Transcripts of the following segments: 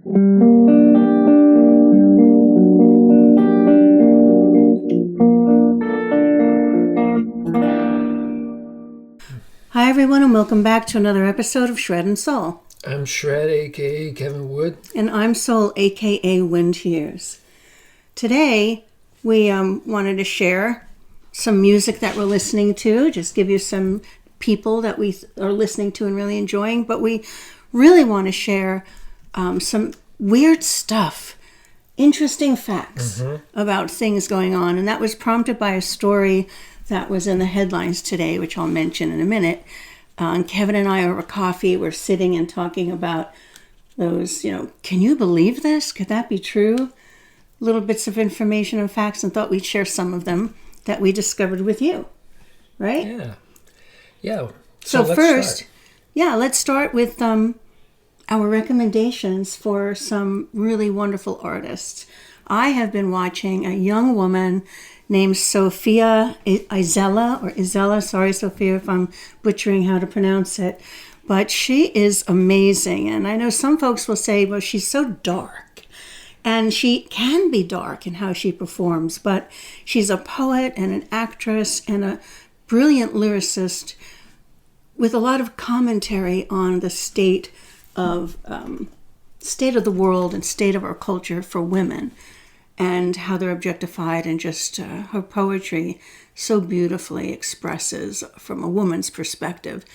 Hi everyone, and welcome back to another episode of Shred and Soul. I'm Shred, aka Kevin Wood. And I'm Soul, aka Wind Hughes. Today, we wanted to share some music that we're listening to, just give you some people that we are listening to and really enjoying. But we really want to share some weird stuff, interesting facts about things going on. And that was prompted by a story that was in the headlines today, which I'll mention in a minute. And Kevin and I over coffee were sitting and talking about those, can you believe this? Could that be true? Little bits of information and facts, and thought we'd share some of them that we discovered with you. Right? Yeah. So first, let's start with our recommendations for some really wonderful artists. I have been watching a young woman named Sophia Izella. Sorry, Sophia, if I'm butchering how to pronounce it. But she is amazing. And I know some folks will say, well, she's so dark. And she can be dark in how she performs. But she's a poet and an actress and a brilliant lyricist with a lot of commentary on the state of the world and state of our culture for women, and how they're objectified, and just her poetry so beautifully expresses from a woman's perspective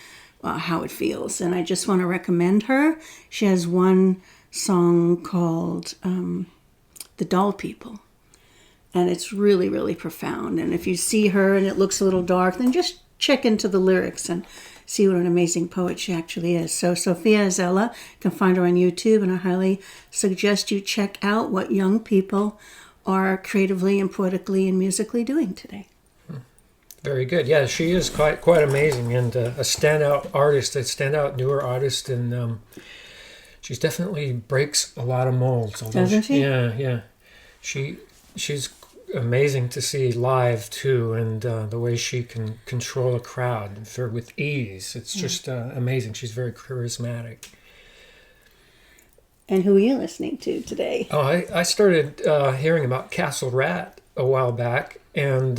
how it feels. And I just want to recommend her. She has one song called The Doll People, and it's really, really profound. And if you see her and it looks a little dark, then just check into the lyrics and see what an amazing poet she actually is. So Sophia Izella, you can find her on YouTube, and I highly suggest you check out what young people are creatively and poetically and musically doing today. Very good. Yeah, she is quite amazing, and a standout artist, a standout newer artist, and she's definitely breaks a lot of molds. Doesn't she? Yeah. She's amazing to see live too, and the way she can control a crowd with ease. It's just amazing. She's very charismatic. And who are you listening to today? Oh, I started hearing about Castle Rat a while back, and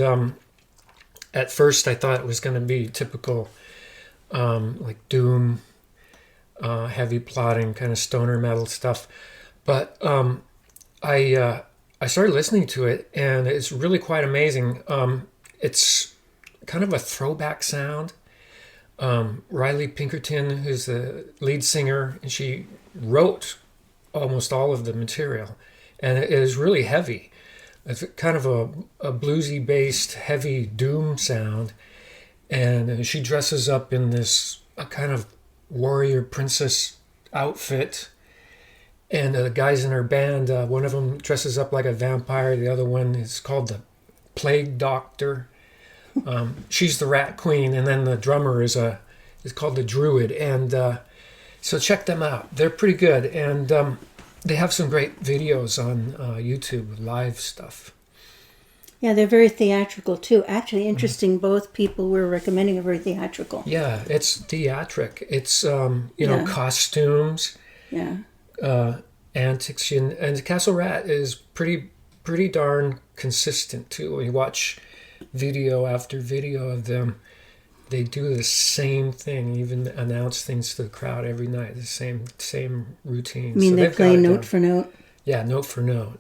at first I thought it was going to be typical like doom, heavy plotting kind of stoner metal stuff, but I started listening to it, and it's really quite amazing. It's kind of a throwback sound. Riley Pinkerton, who's the lead singer, and she wrote almost all of the material, and it is really heavy. It's kind of a bluesy-based, heavy doom sound, and she dresses up in this kind of warrior princess outfit. And the guys in her band, one of them dresses up like a vampire. The other one is called the Plague Doctor. She's the Rat Queen, and then the drummer is called the Druid. And so check them out; they're pretty good, and they have some great videos on YouTube, live stuff. Yeah, they're very theatrical too. Actually, interesting. Both people we're recommending are very theatrical. Yeah, it's theatric. It's costumes. Yeah. Antics, and Castle Rat is pretty darn consistent too. When you watch video after video of them, they do the same thing, even announce things to the crowd every night, the same routine. I mean, they play note for note? Yeah, note for note.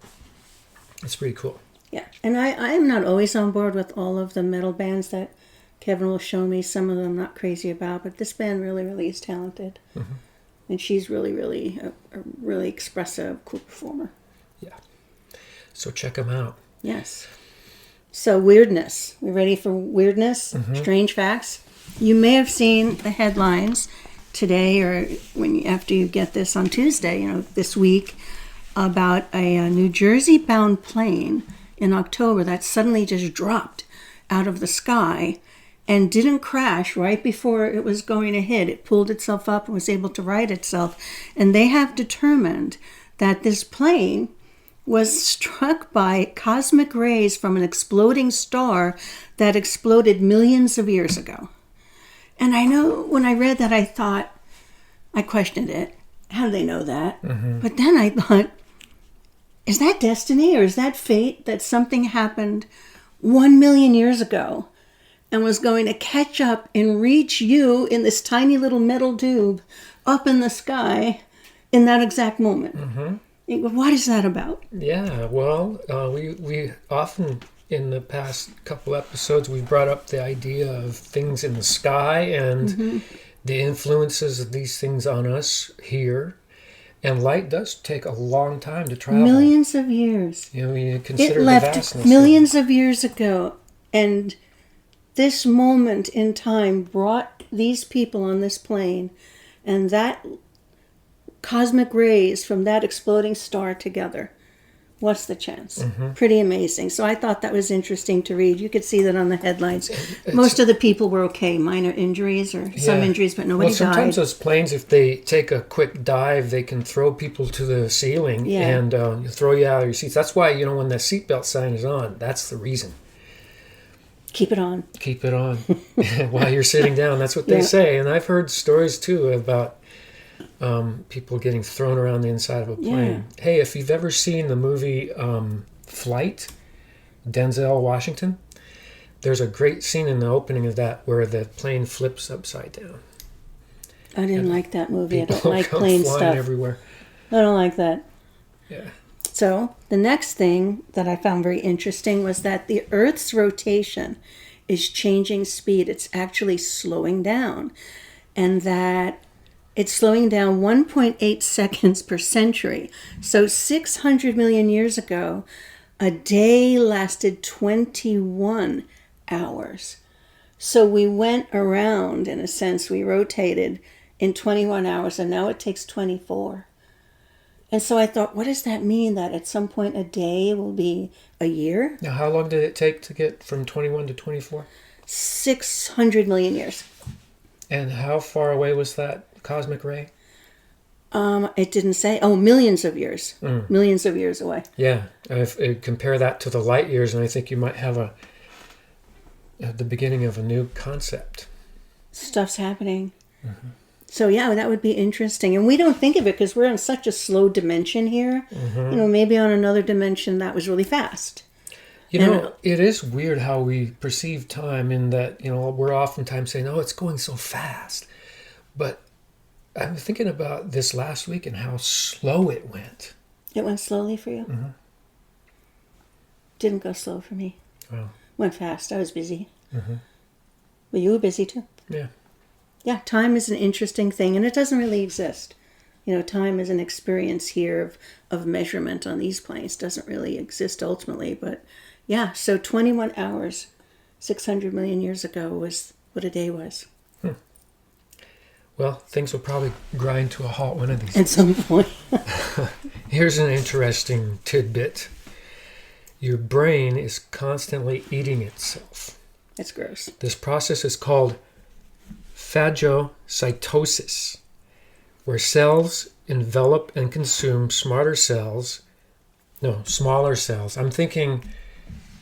It's pretty cool. Yeah, and I am not always on board with all of the metal bands that Kevin will show me. Some of them I'm not crazy about, but this band really, really is talented. Mm-hmm. And she's really, really a really expressive, cool performer. Yeah. So check them out. Yes. So weirdness. We ready for weirdness? Mm-hmm. Strange facts. You may have seen the headlines today, or after you get this on Tuesday, this week, about a New Jersey-bound plane in October that suddenly just dropped out of the sky and didn't crash right before it was going to hit. It pulled itself up and was able to right itself. And they have determined that this plane was struck by cosmic rays from an exploding star that exploded millions of years ago. And I know when I read that, I questioned it. how do they know that? But then I thought, is that destiny or is that fate that something happened 1 million years ago and was going to catch up and reach you in this tiny little metal tube up in the sky in that exact moment? What is that about? Yeah, well, we often in the past couple episodes we brought up the idea of things in the sky and the influences of these things on us here. And light does take a long time to travel. Millions of years. You know, you consider It the left vastness. millions of years ago, and this moment in time brought these people on this plane and that cosmic rays from that exploding star together. What's the chance? Pretty amazing. So I thought that was interesting to read. You could see that on the headlines. Most of the people were okay. Minor injuries or some injuries, but nobody Well, sometimes died. those planes, if they take a quick dive, they can throw people to the ceiling and throw you out of your seats. That's why, you know, when the seatbelt sign is on, that's the reason. Keep it on. Keep it on while you're sitting down. That's what they say. And I've heard stories, too, about people getting thrown around the inside of a plane. Hey, if you've ever seen the movie Flight, Denzel Washington, there's a great scene in the opening of that where the plane flips upside down. I didn't like that movie. I don't People like come plane flying stuff. everywhere. I don't like that. Yeah. So the next thing that I found very interesting was that the Earth's rotation is changing speed. It's actually slowing down. And that it's slowing down 1.8 seconds per century. So 600 million years ago, a day lasted 21 hours. So we went around, in a sense, we rotated in 21 hours, and now it takes 24. And so I thought, what does that mean? That at some point a day will be a year? Now, how long did it take to get from 21 to 24? 600 million years. And how far away was that cosmic ray? It didn't say. Oh, millions of years. Millions of years away. Yeah. If compare that to the light years, and I think you might have the beginning of a new concept. Stuff's happening. So yeah, that would be interesting. And we don't think of it because we're in such a slow dimension here. You know, maybe on another dimension that was really fast. You know, it is weird how we perceive time in that, you know, we're oftentimes saying, oh, it's going so fast. But I'm thinking about this last week and how slow it went. It went slowly for you? Didn't go slow for me. Wow. Went fast. I was busy. Well, you were busy too. Yeah. Yeah, time is an interesting thing, and it doesn't really exist. You know, time is an experience here of measurement on these planes. Doesn't really exist ultimately, but yeah, so 21 hours, 600 million years ago was what a day was. Well, things will probably grind to a halt one of these At some point. Here's an interesting tidbit. Your brain is constantly eating itself. That's gross. This process is called phagocytosis, where cells envelop and consume smaller cells. I'm thinking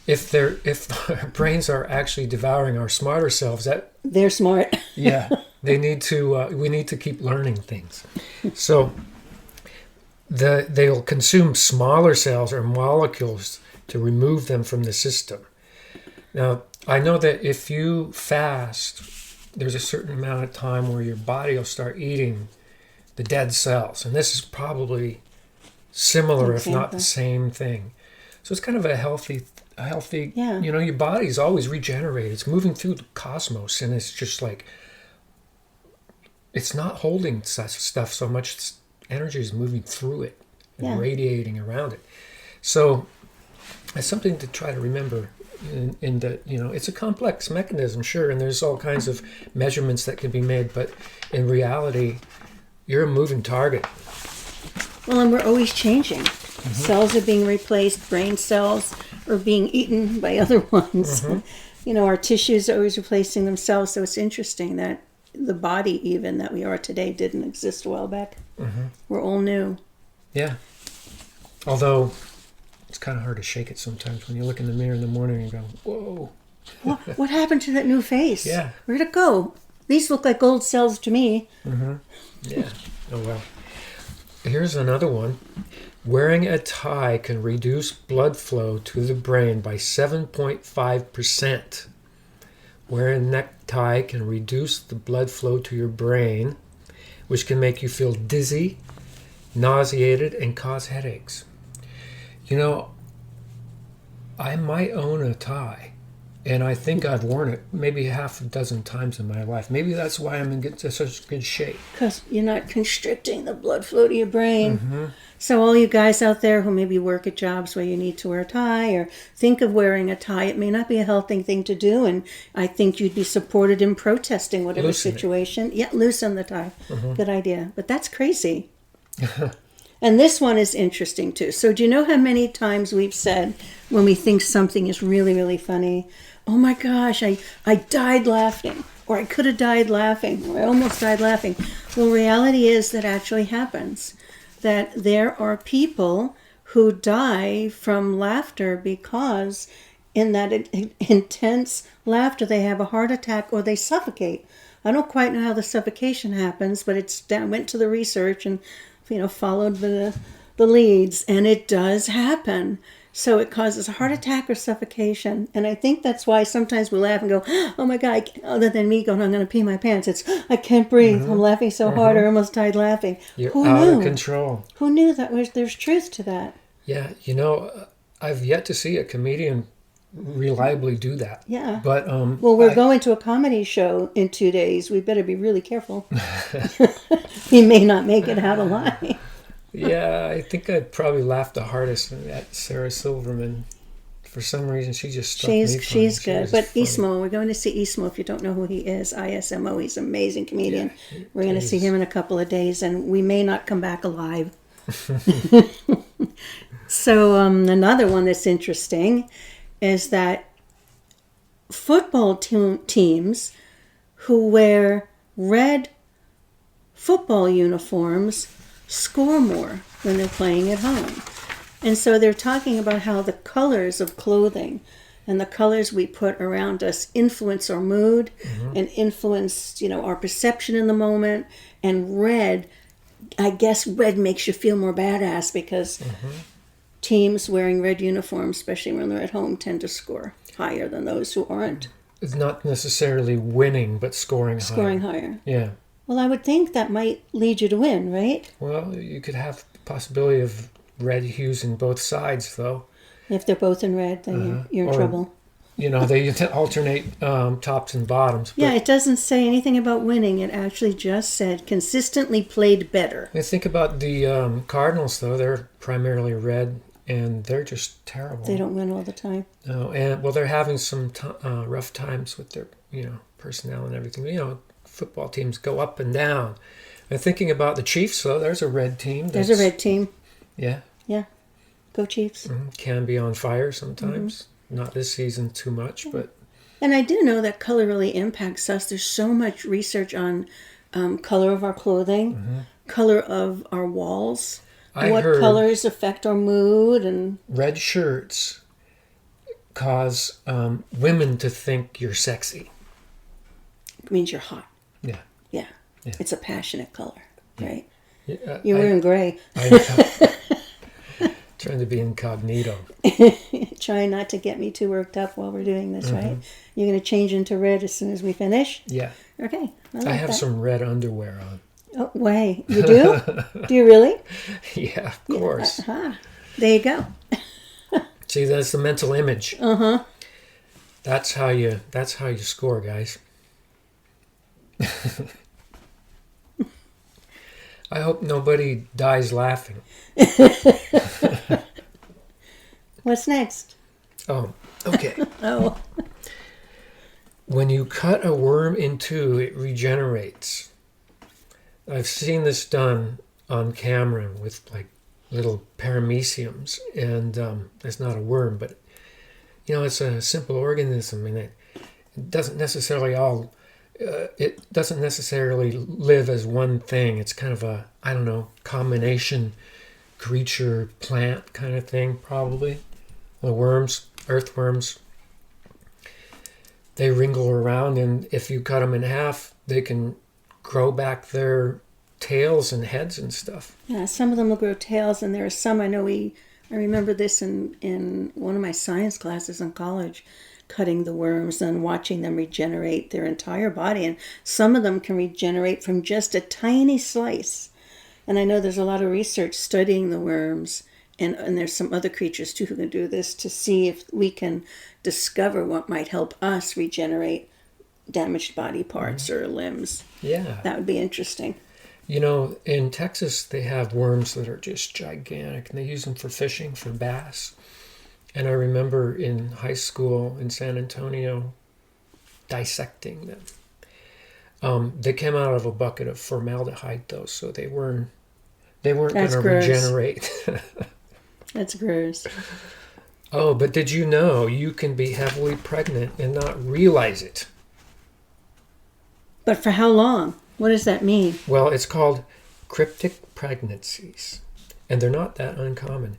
if our brains are actually devouring our smarter selves, They're smart. we need to keep learning things. So they'll consume smaller cells or molecules to remove them from the system. Now, I know that if you fast, there's a certain amount of time where your body will start eating the dead cells. And this is probably similar, if not the same thing. So it's kind of a healthy, Yeah. you know, your body's always regenerated. It's moving through the cosmos, and it's just like, it's not holding such stuff so much. Energy is moving through it and radiating around it. So it's something to try to remember in that, you know, it's a complex mechanism, sure, and there's all kinds of measurements that can be made, but in reality, you're a moving target. Well, and we're always changing. Cells are being replaced, brain cells are being eaten by other ones. You know, our tissues are always replacing themselves, so it's interesting that the body even that we are today didn't exist a while back. We're all new. Yeah. Although it's kind of hard to shake it sometimes when you look in the mirror in the morning and go, whoa. What happened to that new face? Yeah. Where'd it go? These look like old cells to me. Yeah. Oh, well. Here's another one. Wearing a tie can reduce blood flow to the brain by 7.5%. Wearing a necktie can reduce the blood flow to your brain, which can make you feel dizzy, nauseated, and cause headaches. You know, I might own a tie, and I think I've worn it maybe half a dozen times in my life. Maybe that's why I'm in such good shape. Because you're not constricting the blood flow to your brain. So all you guys out there who maybe work at jobs where you need to wear a tie or think of wearing a tie, it may not be a healthy thing to do, and I think you'd be supported in protesting whatever Loosen it. situation. Yeah, loosen the tie. Good idea. But that's crazy. And this one is interesting too. So do you know how many times we've said when we think something is really, really funny, oh my gosh, I died laughing, or I could have died laughing, or I almost died laughing. Well, reality is that actually happens. That there are people who die from laughter because in that intense laughter they have a heart attack or they suffocate. I don't quite know how the suffocation happens, but went to the research and followed the leads, and it does happen. So it causes a heart attack or suffocation. And I think that's why sometimes we laugh and go, oh my God, other than me going, I'm going to pee my pants. It's, I can't breathe. I'm laughing so hard. I almost died laughing. You're Who out knew? of control. Who knew that there's truth to that? Yeah, I've yet to see a comedian reliably do that. Yeah. But Well, we're going to a comedy show in 2 days. We better be really careful. He may not make it out alive. Yeah, I think I'd probably laugh the hardest at Sarah Silverman. For some reason, she just struck me funny. She's good. was But funny. Ismo, we're going to see Ismo. If you don't know who he is, ISMO, he's an amazing comedian. Yeah, We're going to see he's- him in a couple of days, and we may not come back alive. So another one that's interesting is that football teams who wear red football uniforms score more when they're playing at home. And so they're talking about how the colors of clothing and the colors we put around us influence our mood and influence, our perception in the moment. And red, I guess red makes you feel more badass because teams wearing red uniforms, especially when they're at home, tend to score higher than those who aren't. It's not necessarily winning, but scoring Scoring higher. higher. Yeah. Well, I would think that might lead you to win, right? Well, you could have the possibility of red hues in both sides, though. If they're both in red, then you're in Or- trouble. They alternate tops and bottoms. But Yeah, it doesn't say anything about winning. It actually just said consistently played better. I think about the Cardinals, though. They're primarily red, and they're just terrible. They don't win all the time. No, and they're having some rough times with their personnel and everything. Football teams go up and down. And thinking about the Chiefs, though, there's a red team. There's a red team. Yeah, Yeah. Go Chiefs. can be on fire sometimes. Not this season too much, but And I do know that color really impacts us. There's so much research on color of our clothing, color of our walls, I what heard colors affect our mood, and red shirts cause women to think you're sexy. it means you're hot. Yeah. Yeah. Yeah. It's a passionate color, right? Yeah, You're wearing gray. trying to be incognito. Trying not to get me too worked up while we're doing this, right? You're going to change into red as soon as we finish? Yeah. Okay. Like I have that. some red underwear on. Oh, way. You do? Do you really? Yeah, of course. There you go. See, that's the mental image. That's how you score, guys. I hope nobody dies laughing. What's next? Oh, okay. Oh, When you cut a worm in two, it regenerates. I've seen this done on camera with like little parameciums, and it's not a worm, but it's a simple organism, and it doesn't necessarily live as one thing. It's kind of a, I don't know, combination creature plant kind of thing, probably. The worms, earthworms, they wrinkle around, and if you cut them in half, they can grow back their tails and heads and stuff. Yeah, some of them will grow tails, and there are some, I remember this in one of my science classes in college, cutting the worms and watching them regenerate their entire body. And some of them can regenerate from just a tiny slice. And I know there's a lot of research studying the worms, and there's some other creatures too who can do this to see if we can discover what might help us regenerate damaged body parts or limbs. Yeah. That would be interesting. You know, in Texas, they have worms that are just gigantic, and they use them for fishing, for bass. And I remember in high school in San Antonio dissecting them. They came out of a bucket of formaldehyde, though, so they weren't going That's to gross. regenerate. That's gross. Oh, but did you know you can be heavily pregnant and not realize it? But for how long? What does that mean? Well, it's called cryptic pregnancies, and they're not that uncommon,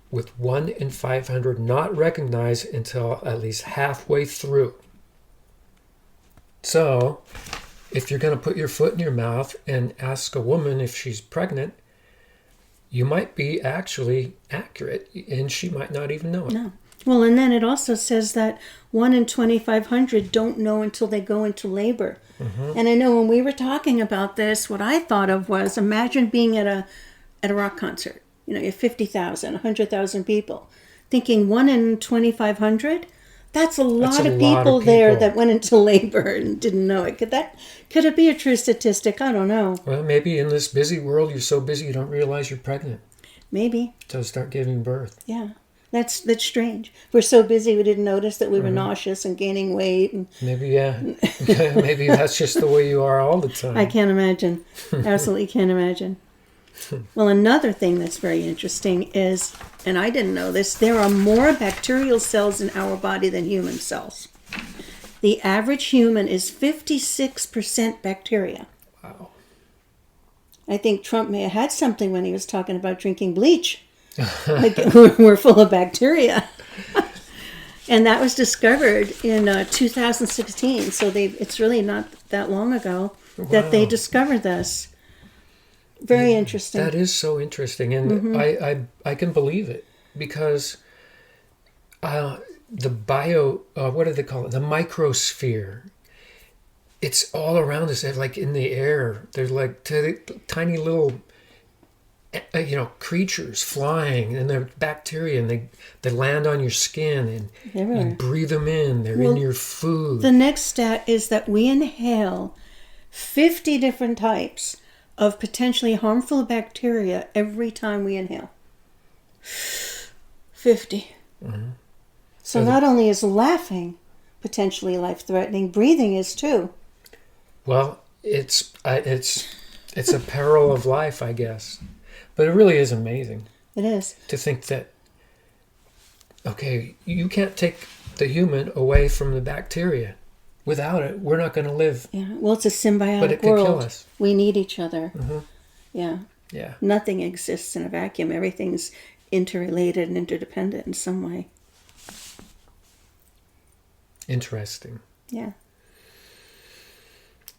with 1 in 500 not recognized until at least halfway through. So, if you're going to put your foot in your mouth and ask a woman if she's pregnant, you might be actually accurate, and she might not even know it. No. Well, and then it also says that 1 in 2,500 don't know until they go into labor. And I know when we were talking about this, what I thought of was, imagine being at a rock concert. You know, you have 50,000, 100,000 people. Thinking 1 in 2,500? That's a lot of people there that went into labor and didn't know it. Could it be a true statistic? I don't know. Well, maybe in this busy world, you're so busy you don't realize you're pregnant. Maybe. So start giving birth. Yeah. That's strange. We're so busy we didn't notice that we were nauseous and gaining weight. And Maybe, yeah. Maybe that's just the way you are all the time. I can't imagine. Absolutely can't imagine. Well, another thing that's very interesting is, and I didn't know this, there are more bacterial cells in our body than human cells. The average human is 56% bacteria. Wow. I think Trump may have had something when he was talking about drinking bleach. Like, we're full of bacteria. And that was discovered in 2016. So it's really not that long ago that they discovered this. Very interesting. That is so interesting. And I can believe it because the what do they call it? The microsphere. It's all around us. They're like in the air. There's like tiny little creatures flying, and they're bacteria, and they land on your skin, and you breathe them in. They're in your food. The next stat is that we inhale 50 different types of potentially harmful bacteria every time we inhale. 50. So not only is laughing potentially life-threatening, breathing is too. Well, it's a peril of life, I guess. But it really is amazing. It is. To think that, okay, you can't take the human away from the bacteria. Without it, we're not going to live. Yeah. Well, it's a symbiotic But it could world. kill us. We need each other. Yeah. Yeah. Nothing exists in a vacuum. Everything's interrelated and interdependent in some way. Interesting. Yeah.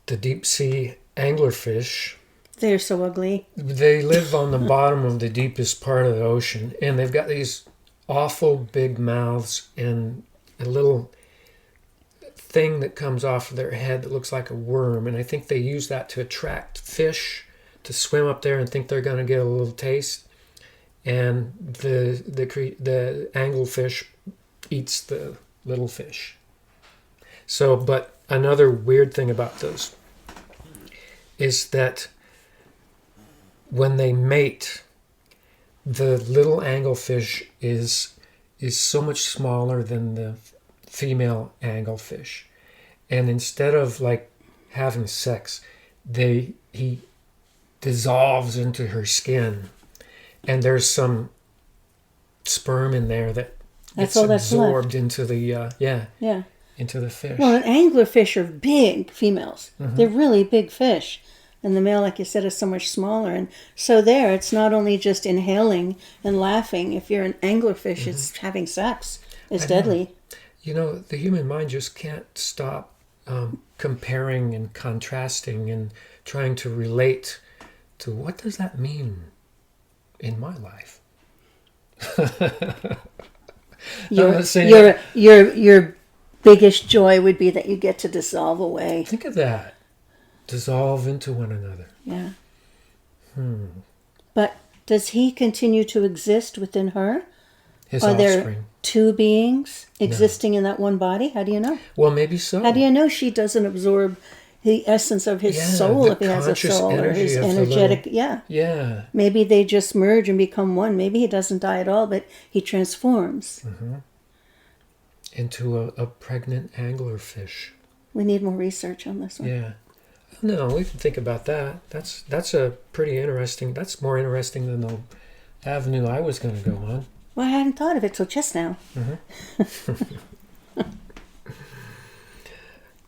The deep sea anglerfish, They're so ugly. they live on the bottom of the deepest part of the ocean, and they've got these awful big mouths and a little thing that comes off of their head that looks like a worm, and I think they use that to attract fish to swim up there and think they're going to get a little taste, and the anglefish eats the little fish. So, but another weird thing about those is that when they mate, the little anglefish is so much smaller than the female anglefish, and instead of like having sex, he dissolves into her skin, and there's some sperm in there that gets absorbed into the into the fish. Well, an anglerfish are big females. They're really big fish. And the male, like you said, is so much smaller. And so there, it's not only just inhaling and laughing. If you're an anglerfish, it's having sex. It's deadly. You know, the human mind just can't stop comparing and contrasting and trying to relate to what does that mean in my life? Your, saying- your biggest joy would be that you get to dissolve away. Think of that. Dissolve into one another. Yeah. But does he continue to exist within her? His Are there offspring. two beings existing in that one body? How do you know? Well, maybe so. How do you know she doesn't absorb the essence of his Yeah, soul the if he has a conscious soul, or energy his of the energetic? little- Yeah. Yeah. Maybe they just merge and become one. Maybe he doesn't die at all, but he transforms. Into a pregnant anglerfish. We need more research on this one. Yeah. No, we can think about that. That's a pretty interesting. That's more interesting than the avenue I was going to go on. Well, I hadn't thought of it till just now.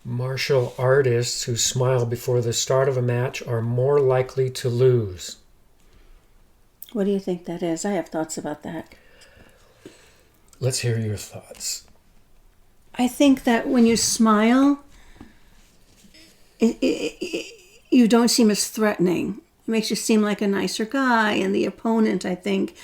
Martial artists who smile before the start of a match are more likely to lose. What do you think that is? I have thoughts about that. Let's hear your thoughts. I think that when you smile, you don't seem as threatening. It makes you seem like a nicer guy, and the opponent, I think,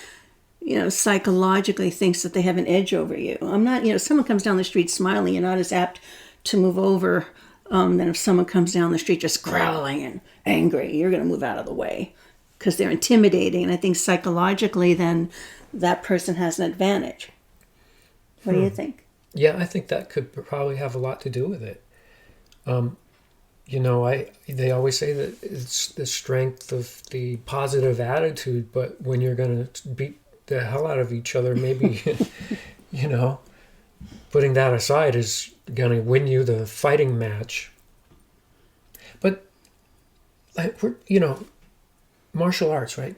psychologically thinks that they have an edge over you. I'm not, if someone comes down the street smiling, you're not as apt to move over than if someone comes down the street just growling and angry. You're going to move out of the way because they're intimidating. And I think psychologically, then that person has an advantage. What do you think? Yeah, I think that could probably have a lot to do with it. They always say that it's the strength of the positive attitude, but when you're going to beat the hell out of each other, maybe, putting that aside is going to win you the fighting match. But, martial arts, right?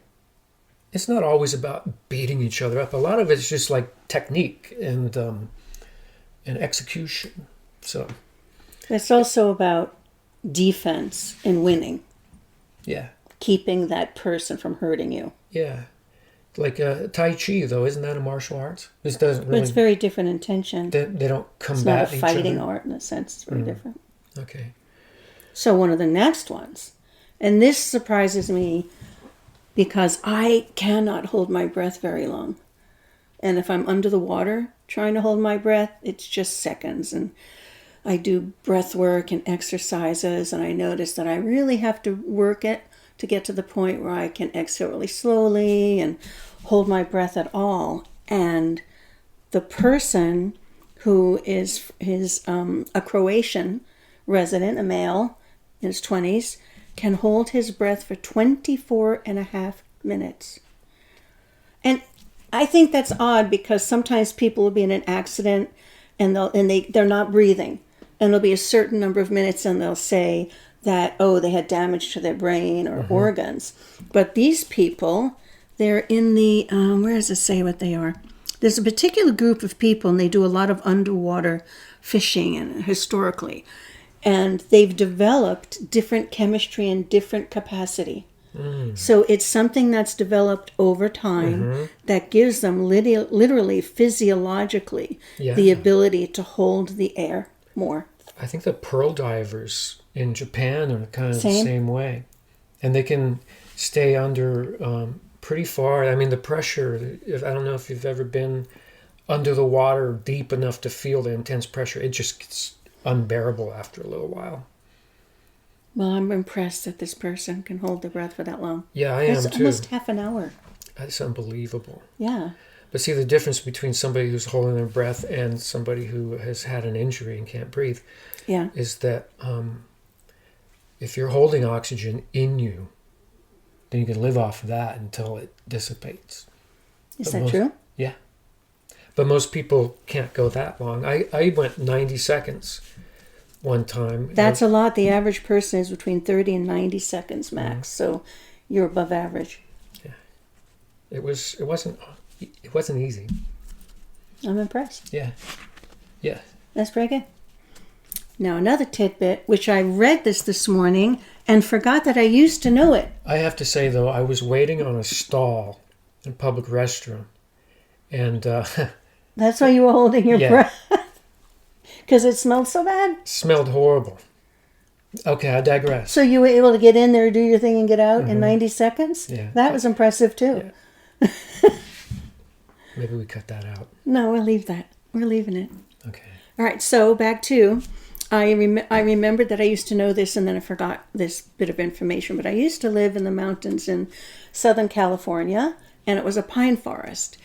It's not always about beating each other up. A lot of it's just like technique and execution. So it's also about defense and winning. Yeah. Keeping that person from hurting you. Yeah. Like Tai Chi, though, isn't that a martial arts? This doesn't really... But it's very different intention. They don't combat it's not a each fighting other. art in a sense. It's very different. Okay. So one of the next ones, and this surprises me because I cannot hold my breath very long. And if I'm under the water trying to hold my breath, it's just seconds. And I do breath work and exercises, and I notice that I really have to work it to get to the point where I can exhale really slowly and hold my breath at all. And the person who is a Croatian resident, a male in his 20s, can hold his breath for 24 and a half minutes. And I think that's odd because sometimes people will be in an accident and they're not breathing. And there'll be a certain number of minutes and they'll say that, they had damage to their brain or organs. But these people, they're in the, where does it say what they are? There's a particular group of people and they do a lot of underwater fishing and historically. And they've developed different chemistry and different capacity. So it's something that's developed over time that gives them literally, physiologically, the ability to hold the air more. I think the pearl divers in Japan are kind of the same way. And they can stay under pretty far. I mean, the pressure, I don't know if you've ever been under the water deep enough to feel the intense pressure. It just gets unbearable after a little while. Well, I'm impressed that this person can hold their breath for that long. Yeah, I am It's too. almost half an hour. That's unbelievable. Yeah. But see, the difference between somebody who's holding their breath and somebody who has had an injury and can't breathe is that if you're holding oxygen in you, then you can live off of that until it dissipates. Is that true? Yeah. But most people can't go that long. I went 90 seconds one time. That's a lot. The average person is between 30 and 90 seconds max. So you're above average. Yeah. It wasn't easy. I'm impressed. Yeah. Yeah. That's pretty good. Now another tidbit, which I read this morning and forgot that I used to know it. I have to say, though, I was waiting on a stall in a public restroom. And That's why you were holding your breath. Because it smelled so bad. smelled horrible. Okay, I digress. So you were able to get in there, do your thing, and get out in 90 seconds? Yeah. That was impressive, too. Maybe we cut that out. No, we'll leave that. We're leaving it. Okay. All right, so back to, I remembered that I used to know this, and then I forgot this bit of information, but I used to live in the mountains in Southern California, and it was a pine forest.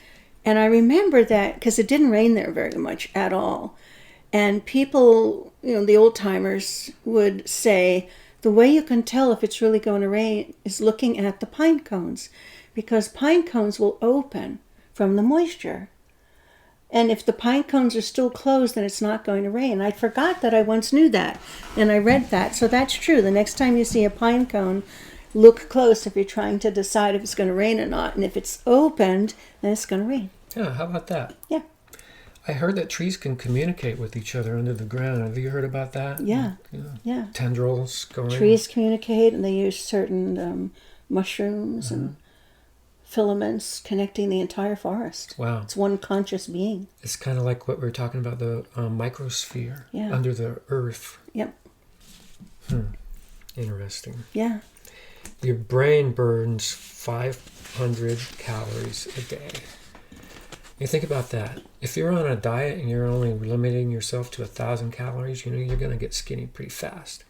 And I remember that, because it didn't rain there very much at all. And people, the old timers would say, the way you can tell if it's really going to rain is looking at the pine cones, because pine cones will open from the moisture. And if the pine cones are still closed, then it's not going to rain. I forgot that I once knew that, and I read that. So that's true. The next time you see a pine cone, look close if you're trying to decide if it's going to rain or not. And if it's opened, then it's going to rain. Yeah, how about that? Yeah. I heard that trees can communicate with each other under the ground. Have you heard about that? Yeah. Tendrils going. Trees communicate, and they use certain mushrooms and filaments connecting the entire forest. Wow. It's one conscious being. It's kind of like what we were talking about, the microsphere under the earth. Yep. Interesting. Yeah. Your brain burns 500 calories a day. You think about that. If you're on a diet and you're only limiting yourself to 1,000 calories, you're going to get skinny pretty fast.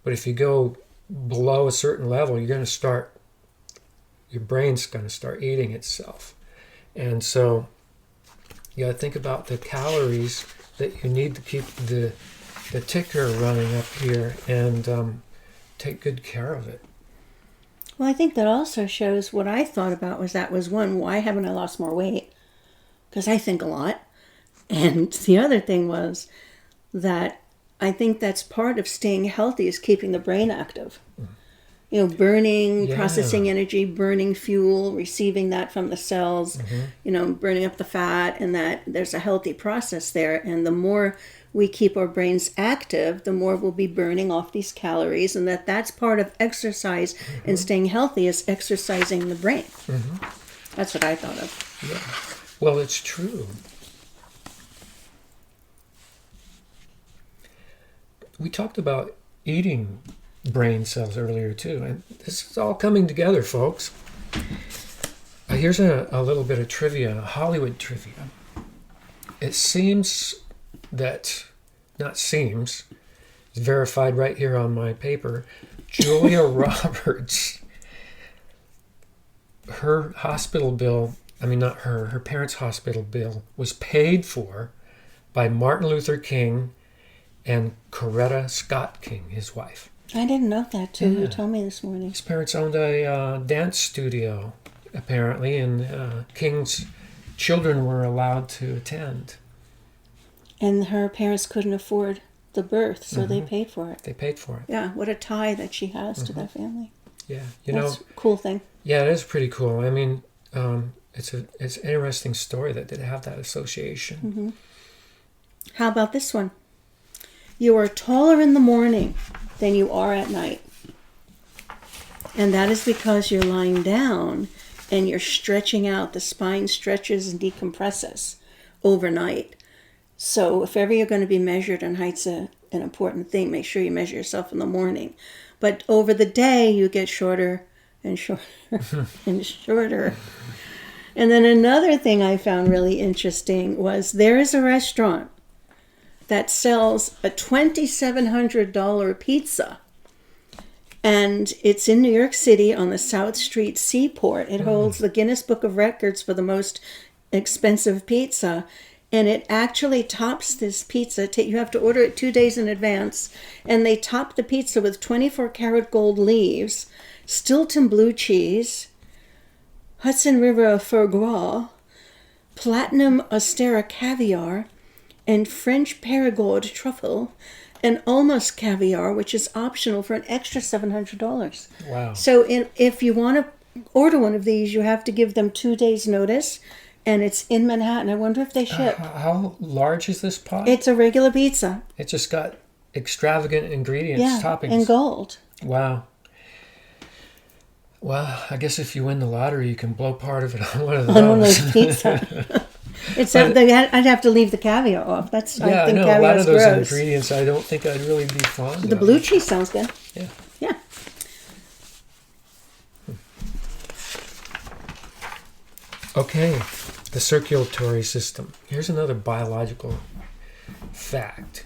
But if you go below a certain level, your brain's going to start eating itself. And so you got to think about the calories that you need to keep the ticker running up here, and take good care of it. Well, I think that also shows what I thought about was one, why haven't I lost more weight? Because I think a lot. And the other thing was that I think that's part of staying healthy is keeping the brain active. Burning, processing energy, burning fuel, receiving that from the cells, burning up the fat, and that there's a healthy process there. And the more we keep our brains active, the more we'll be burning off these calories, and that's part of exercise and staying healthy is exercising the brain. That's what I thought of. Yeah. Well, it's true. We talked about eating brain cells earlier too, and this is all coming together, folks. Here's a little bit of trivia, Hollywood trivia. It seems that, not seems, it's verified right here on my paper, Julia Roberts, her hospital bill, not her parents' hospital bill was paid for by Martin Luther King and Coretta Scott King, his wife. I didn't know that, too. You told me this morning. His parents owned a dance studio, apparently, and King's children were allowed to attend. And her parents couldn't afford the birth, so they paid for it. They paid for it. Yeah, what a tie that she has to that family. Yeah, That's a cool thing. Yeah, it is pretty cool. It's an interesting story that they have that association. How about this one? You are taller in the morning than you are at night. And that is because you're lying down and you're stretching out. The spine stretches and decompresses overnight. So if ever you're going to be measured, and height's an important thing, make sure you measure yourself in the morning. But over the day, you get shorter and shorter and shorter. And then another thing I found really interesting was there is a restaurant that sells a $2,700 pizza. And it's in New York City on the South Street Seaport. It holds the Guinness Book of Records for the most expensive pizza. And it actually tops this pizza. You have to order it 2 days in advance. And they top the pizza with 24-karat gold leaves, Stilton blue cheese, Hudson River foie gras, platinum Ostera caviar, and French Perigord truffle, and almost caviar, which is optional for an extra $700. Wow. So if you want to order one of these, you have to give them 2 days notice, and it's in Manhattan. I wonder if they ship. How large is this pot? It's a regular pizza. It just got extravagant ingredients, toppings. And gold. Wow. Well, I guess if you win the lottery, you can blow part of it on one of those. On one of those pizza. It's But- I'd have to leave the caviar off. That's I Yeah, I think know a lot caviar's of those gross. ingredients. I don't think I'd really be fond of. The blue cheese sounds good. Yeah. Yeah. Okay, the circulatory system. Here's another biological fact.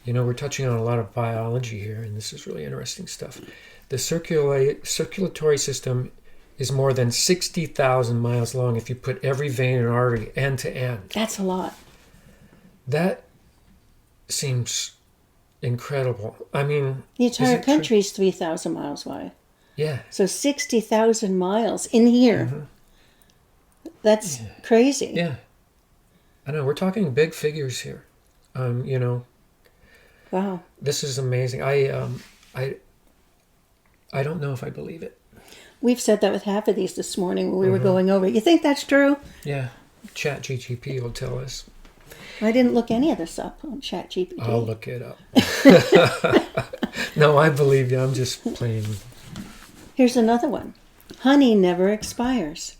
You know, we're touching on a lot of biology here, and this is really interesting stuff. The circulatory system is more than 60,000 miles long if you put every vein and artery end to end. That's a lot. That seems incredible. I mean, The is entire it true? country is 3,000 miles wide. Yeah. So 60,000 miles in here. That's crazy. Yeah. I know, we're talking big figures here. You know, Wow. this is amazing. I don't know if I believe it. We've said that with half of these this morning when we were going over it. You think that's true? Yeah. ChatGPT will tell us. I didn't look any of this up on ChatGPT. I'll look it up. No, I believe you. I'm just playing. Here's another one. Honey never expires.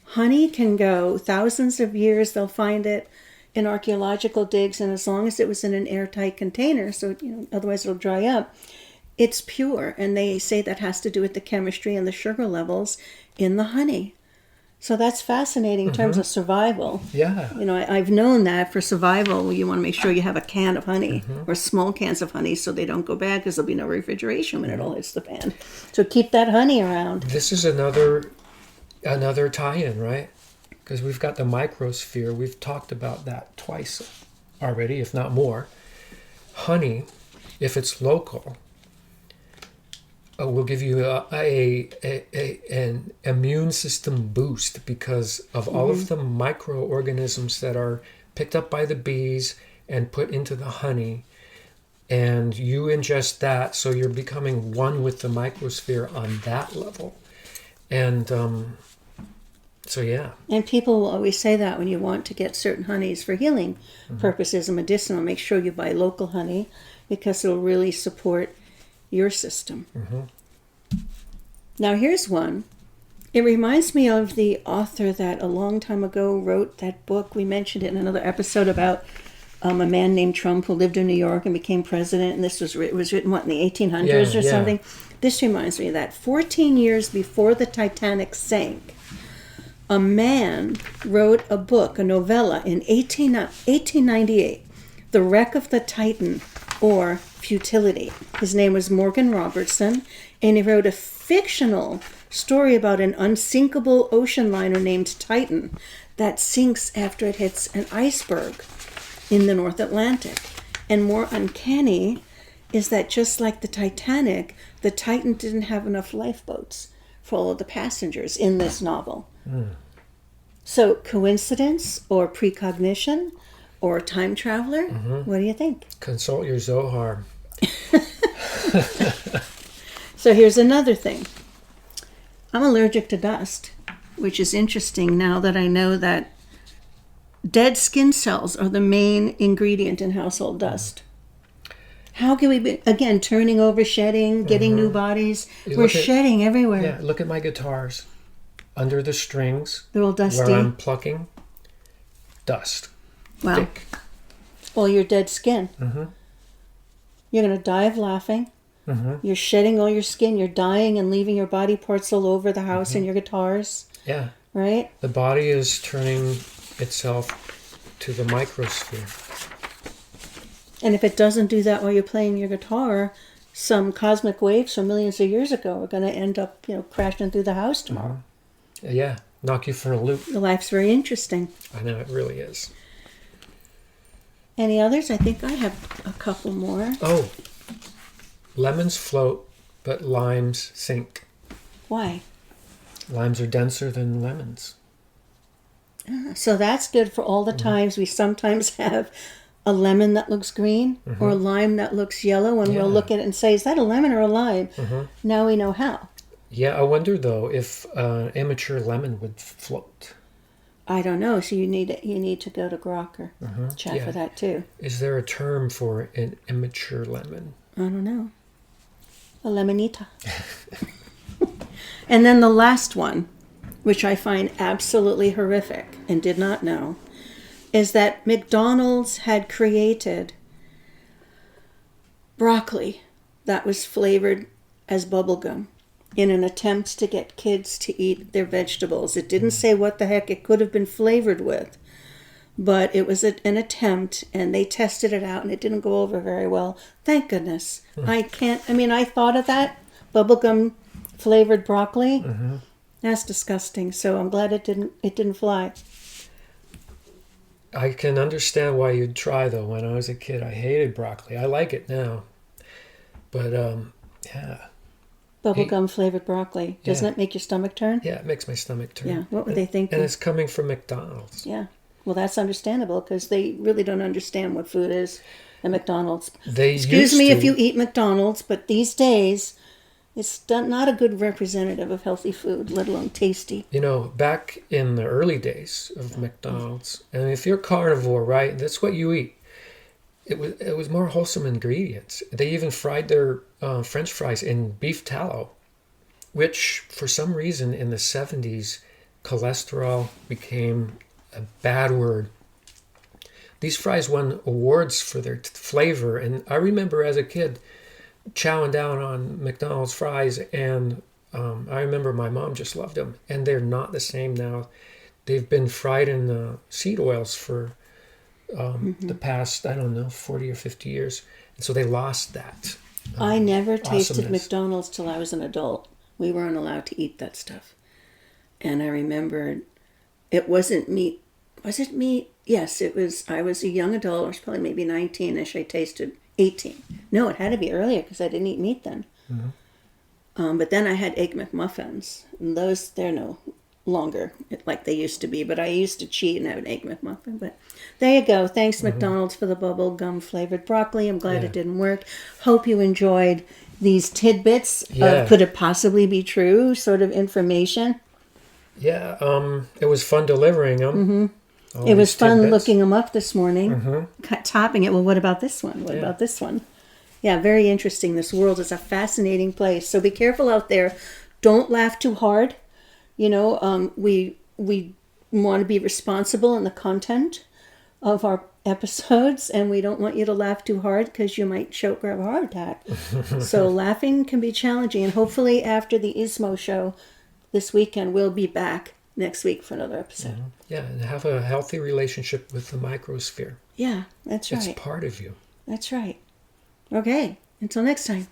Honey can go thousands of years. They'll find it in archaeological digs, and as long as it was in an airtight container, so otherwise it'll dry up, it's pure. And they say that has to do with the chemistry and the sugar levels in the honey. So that's fascinating in terms of survival. Yeah. I've known that for survival, you want to make sure you have a can of honey or small cans of honey so they don't go bad because there'll be no refrigeration when it all hits the pan. So keep that honey around. This is another tie-in, right? Because we've got the microsphere. We've talked about that twice already, if not more. Honey, if it's local, will give you an immune system boost because of all of the microorganisms that are picked up by the bees and put into the honey. And you ingest that, so you're becoming one with the microsphere on that level. And so, yeah. And people will always say that when you want to get certain honeys for healing purposes and medicinal, make sure you buy local honey because it'll really support your system. Now here's one. It reminds me of the author that a long time ago wrote that book. We mentioned it in another episode about a man named Trump who lived in New York and became president. And it was written, in the 1800s or something? This reminds me of that. 14 years before the Titanic sank, a man wrote a book, a novella, in 1898, The Wreck of the Titan, or Futility. His name was Morgan Robertson, and he wrote a fictional story about an unsinkable ocean liner named Titan that sinks after it hits an iceberg in the North Atlantic. And more uncanny is that just like the Titanic, the Titan didn't have enough lifeboats for all of the passengers in this novel. So coincidence or precognition or time traveler? What do you think? Consult your Zohar. So here's another thing. I'm allergic to dust, which is interesting now that I know that dead skin cells are the main ingredient in household dust. How can we be, again, turning over, shedding, getting new bodies? We're shedding everywhere. Yeah, look at my guitars. Under the strings, They're all dusty. where I'm plucking, dust. Wow. Thick. All your dead skin. You're going to die of laughing. You're shedding all your skin. You're dying and leaving your body parts all over the house and your guitars. Yeah. Right? The body is turning itself to the microsphere. And if it doesn't do that while you're playing your guitar, some cosmic waves from millions of years ago are going to end up, crashing through the house tomorrow. Yeah, knock you for a loop. The life's very interesting. I know, it really is. Any others? I think I have a couple more. Oh, lemons float, but limes sink. Why? Limes are denser than lemons. So that's good for all the times we sometimes have a lemon that looks green or a lime that looks yellow, and we'll look at it and say, is that a lemon or a lime? Now we know how. Yeah, I wonder though if immature lemon would float. I don't know. So you need to go to Grok or chat for that too. Is there a term for an immature lemon? I don't know. A lemonita. And then the last one, which I find absolutely horrific and did not know, is that McDonald's had created broccoli that was flavored as bubblegum in an attempt to get kids to eat their vegetables. It didn't say what the heck it could have been flavored with, but it was an attempt, and they tested it out, and it didn't go over very well. Thank goodness. I thought of that, bubblegum flavored broccoli. That's disgusting. So I'm glad it didn't fly. I can understand why you'd try, though. When I was a kid, I hated broccoli. I like it now. But, yeah. Bubblegum flavored broccoli. Doesn't it make your stomach turn? Yeah, it makes my stomach turn. Yeah, what would they think? And it's coming from McDonald's. Yeah. Well, that's understandable because they really don't understand what food is at McDonald's. Excuse me if you eat McDonald's, but these days it's not a good representative of healthy food, let alone tasty. You know, back in the early days of McDonald's, and if you're carnivore, right, that's what you eat. It was more wholesome ingredients. They even fried their French fries in beef tallow, which for some reason in the 70s, cholesterol became a bad word. These fries won awards for their flavor, and I remember as a kid chowing down on McDonald's fries, and I remember my mom just loved them, and they're not the same now. They've been fried in seed oils for the past, 40 or 50 years, and so they lost that. I never tasted awesomeness. McDonald's till I was an adult. We weren't allowed to eat that stuff. And I remembered it wasn't meat. Was it meat? Yes, it was. I was a young adult. I was probably maybe 19-ish. I tasted 18. No, it had to be earlier because I didn't eat meat then. But then I had Egg McMuffins. And those, they're no longer like they used to be. But I used to cheat and have an Egg McMuffin. But there you go. Thanks, McDonald's, for the bubble gum flavored broccoli. I'm glad it didn't work. Hope you enjoyed these tidbits of could it possibly be true sort of information. Yeah, it was fun delivering them. It was fun looking them up this morning, topping it. Well, what about this one? What about this one? Yeah, very interesting. This world is a fascinating place. So be careful out there. Don't laugh too hard. You know, we want to be responsible in the content of our episodes, and we don't want you to laugh too hard because you might choke or have a heart attack. So laughing can be challenging, and hopefully after the Ismo show this weekend, we'll be back next week for another episode. Yeah, and have a healthy relationship with the microsphere. Yeah, that's right. It's part of you. That's right. Okay, until next time.